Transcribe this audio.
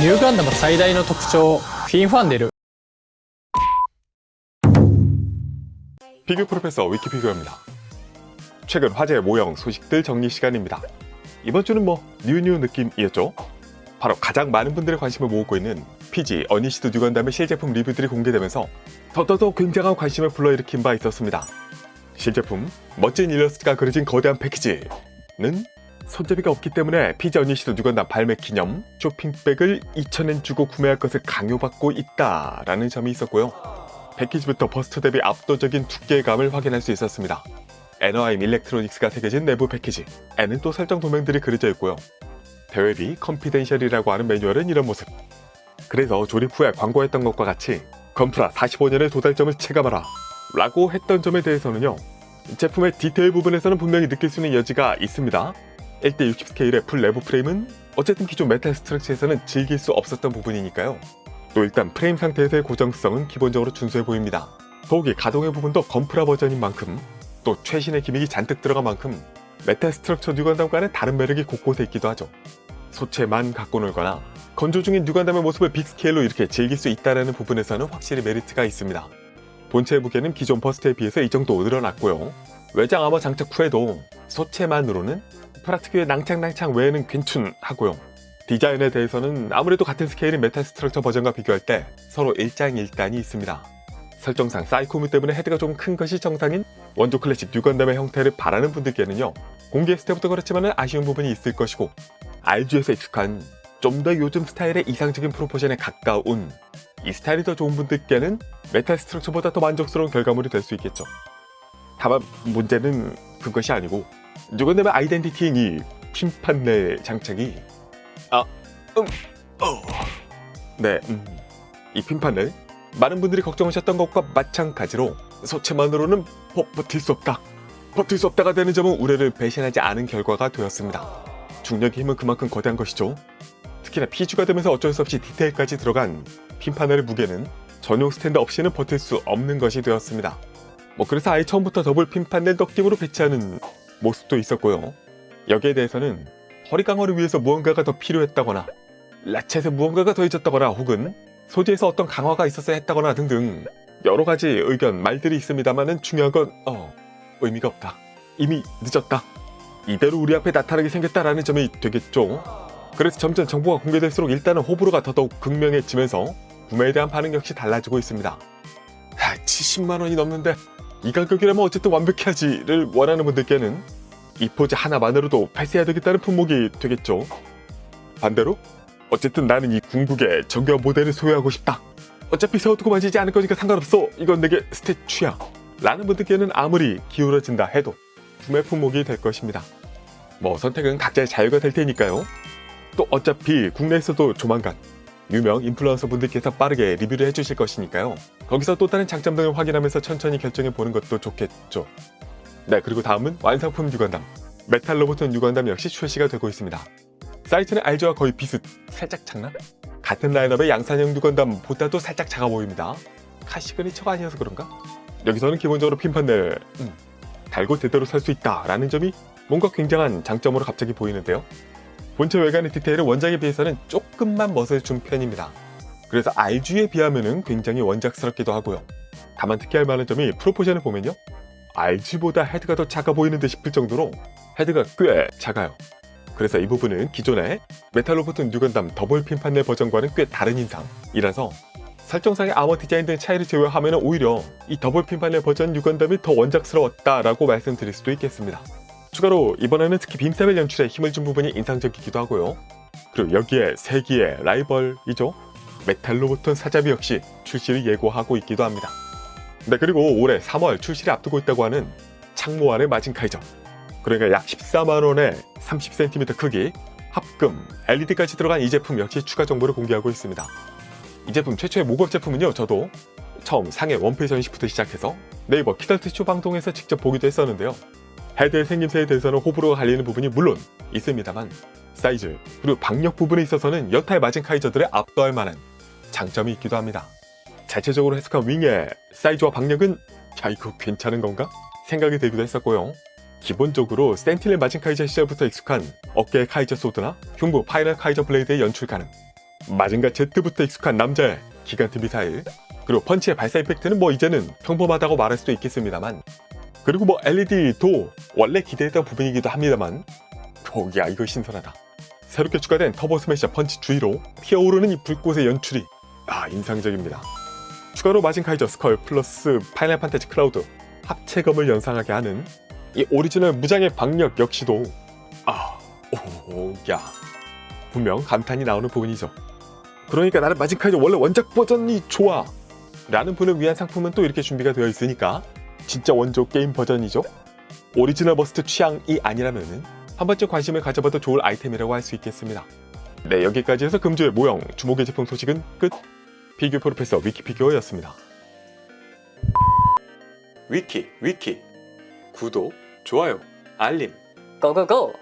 ニューガンダム最大の特徴、フィンファンネル。 피규어 프로페서 위키피규어입니다. 최근 화제의 모형 소식들 정리 시간입니다. 이번 주는 뉴 느낌이었죠. 바로 가장 많은 분들의 관심을 모으고 있는 PG 어니시드 뉴건담의 실제품 리뷰들이 공개되면서 더더더 굉장한 관심을 불러일으킨 바 있었습니다. 실제품, 멋진 일러스트가 그려진 거대한 패키지는 손잡이가 없기 때문에 PG 어니시드 뉴건담 발매 기념 쇼핑백을 2,000엔 주고 구매할 것을 강요받고 있다라는 점이 있었고요. 패키지부터 버스터 대비 압도적인 두께감을 확인할 수 있었습니다. 애너하임 일렉트로닉스가 새겨진 내부 패키지, N은 또 설정 도면들이 그려져 있고요. 대회비 컨피덴셜이라고 하는 매뉴얼은 이런 모습. 그래서 조립 후에 광고했던 것과 같이 건프라 45년의 도달점을 체감하라 라고 했던 점에 대해서는요, 제품의 디테일 부분에서는 분명히 느낄 수 있는 여지가 있습니다. 1:60 스케일의 풀 내부 프레임은 어쨌든 기존 메탈 스트럭처에서는 즐길 수 없었던 부분이니까요. 또 일단 프레임 상태에서의 고정성은 기본적으로 준수해 보입니다. 더욱이 가동의 부분도 건프라 버전인 만큼, 또 최신의 기믹이 잔뜩 들어간 만큼 메탈 스트럭처 뉴건담과는 다른 매력이 곳곳에 있기도 하죠. 소체만 갖고 놀거나 건조 중인 뉴건담의 모습을 빅스케일로 이렇게 즐길 수 있다는 부분에서는 확실히 메리트가 있습니다. 본체의 무게는 기존 버스트에 비해서 이 정도 늘어났고요. 외장 아머 장착 후에도 소체만으로는 프라 특유의 낭창낭창 외에는 괜춘하고요. 디자인에 대해서는 아무래도 같은 스케일인 메탈 스트럭처 버전과 비교할 때 서로 일장일단이 있습니다. 설정상 사이코뮤 때문에 헤드가 좀 큰 것이 정상인 원조 클래식 뉴건담의 형태를 바라는 분들께는요, 공개했을 때부터 그렇지만 아쉬운 부분이 있을 것이고, RG에서 익숙한 좀 더 요즘 스타일의 이상적인 프로포션에 가까운 이 스타일이 더 좋은 분들께는 메탈 스트럭처보다 더 만족스러운 결과물이 될 수 있겠죠. 다만 문제는 그것이 아니고, 뉴건담의 아이덴티티인 이 핀판넬 장착이 이 핀판넬, 많은 분들이 걱정하셨던 것과 마찬가지로 소체만으로는 버틸 수 없다가 되는 점은 우려를 배신하지 않은 결과가 되었습니다. 중력의 힘은 그만큼 거대한 것이죠. 특히나 PG가 되면서 어쩔 수 없이 디테일까지 들어간 핀판넬의 무게는 전용 스탠드 없이는 버틸 수 없는 것이 되었습니다. 그래서 아예 처음부터 더블 핀판넬 덕짐으로 배치하는 모습도 있었고요. 여기에 대해서는 허리 강화를 위해서 무언가가 더 필요했다거나, 라쳇에 무언가가 더해졌다거나, 혹은 소재에서 어떤 강화가 있었어야 했다거나 등등 여러가지 의견, 말들이 있습니다만은 중요한 건 의미가 없다, 이미 늦었다, 이대로 우리 앞에 나타나게 생겼다라는 점이 되겠죠. 그래서 점점 정보가 공개될수록 일단은 호불호가 더더욱 극명해지면서 구매에 대한 반응 역시 달라지고 있습니다. 70만원이 넘는데 이 가격이라면 어쨌든 완벽해야지를 원하는 분들께는 이 포즈 하나만으로도 패스해야 되겠다는 품목이 되겠죠. 반대로 어쨌든 나는 이 궁극의 정교한 모델을 소유하고 싶다, 어차피 세워두고 만지지 않을 거니까 상관없어, 이건 내게 스태츄야 라는 분들께는 아무리 기울어진다 해도 구매 품목이 될 것입니다. 선택은 각자의 자유가 될 테니까요. 또 어차피 국내에서도 조만간 유명 인플루언서 분들께서 빠르게 리뷰를 해주실 것이니까요. 거기서 또 다른 장점 등을 확인하면서 천천히 결정해보는 것도 좋겠죠. 그리고 다음은 완성품 뉴건담, 메탈 로봇 뉴건담 역시 출시가 되고 있습니다. 사이즈는 RG와 거의 비슷, 살짝 작나? 같은 라인업의 양산형 뉴건담보다도 살짝 작아 보입니다. 카시그니처가 아니어서 그런가? 여기서는 기본적으로 핀판넬 달고 제대로 살 수 있다라는 점이 뭔가 굉장한 장점으로 갑자기 보이는데요. 본체 외관의 디테일은 원작에 비해서는 조금만 멋을 준 편입니다. 그래서 RG에 비하면 굉장히 원작스럽기도 하고요. 다만 특히할 만한 점이 프로포션을 보면요, RG보다 헤드가 더 작아 보이는데 싶을 정도로 헤드가 꽤 작아요. 그래서 이 부분은 기존의 메탈 로봇 뉴건담 더블 핀판넬 버전과는 꽤 다른 인상이라서 설정상의 아머 디자인 등 차이를 제외하면 오히려 이 더블 핀판넬 버전 뉴건담이 더 원작스러웠다라고 말씀드릴 수도 있겠습니다. 추가로 이번에는 특히 빔사벨 연출에 힘을 준 부분이 인상적이기도 하고요. 그리고 여기에 세기의 라이벌이죠, 메탈 로봇 사자비 역시 출시를 예고하고 있기도 합니다. 그리고 올해 3월 출시를 앞두고 있다고 하는 창모 안의 마징카이저, 그러니까 약 14만원에 30cm 크기, 합금, LED까지 들어간 이 제품 역시 추가 정보를 공개하고 있습니다. 이 제품 최초의 모급 제품은요, 저도 처음 상해 원페이지 전시부터 시작해서 네이버 키덜트쇼 방송에서 직접 보기도 했었는데요. 헤드의 생김새에 대해서는 호불호가 갈리는 부분이 물론 있습니다만, 사이즈 그리고 박력 부분에 있어서는 여타의 마징카이저들에 압도할 만한 장점이 있기도 합니다. 자체적으로 해석한 윙의 사이즈와 박력은 이거 괜찮은 건가? 생각이 들기도 했었고요. 기본적으로 센티넬 마징카이저 시절부터 익숙한 어깨의 카이저 소드나 흉부 파이널 카이저 블레이드의 연출 가능, 마징가 Z부터 익숙한 남자의 기간트 미사일, 그리고 펀치의 발사 이펙트는 뭐 이제는 평범하다고 말할 수도 있겠습니다만, 그리고 뭐 LED도 원래 기대했던 부분이기도 합니다만, 야 이거 신선하다. 새롭게 추가된 터보 스매셔 펀치 주위로 피어오르는 이 불꽃의 연출이 인상적입니다. 추가로 마징카이저 스컬 플러스 파이널 판타지 클라우드 합체검을 연상하게 하는 이 오리지널 무장의 박력 역시도 분명 감탄이 나오는 부분이죠. 그러니까 나는 마징카이저 원래 원작 버전이 좋아 라는 분을 위한 상품은 또 이렇게 준비가 되어 있으니까 진짜 원조 게임 버전이죠. 오리지널 버스트 취향이 아니라면은 한 번쯤 관심을 가져봐도 좋을 아이템이라고 할 수 있겠습니다. 네, 여기까지 해서 금주의 모형, 주목의 제품 소식은 끝. 피규어 프로페서 위키피규어였습니다. 위키 구독, 좋아요, 알림 고고고!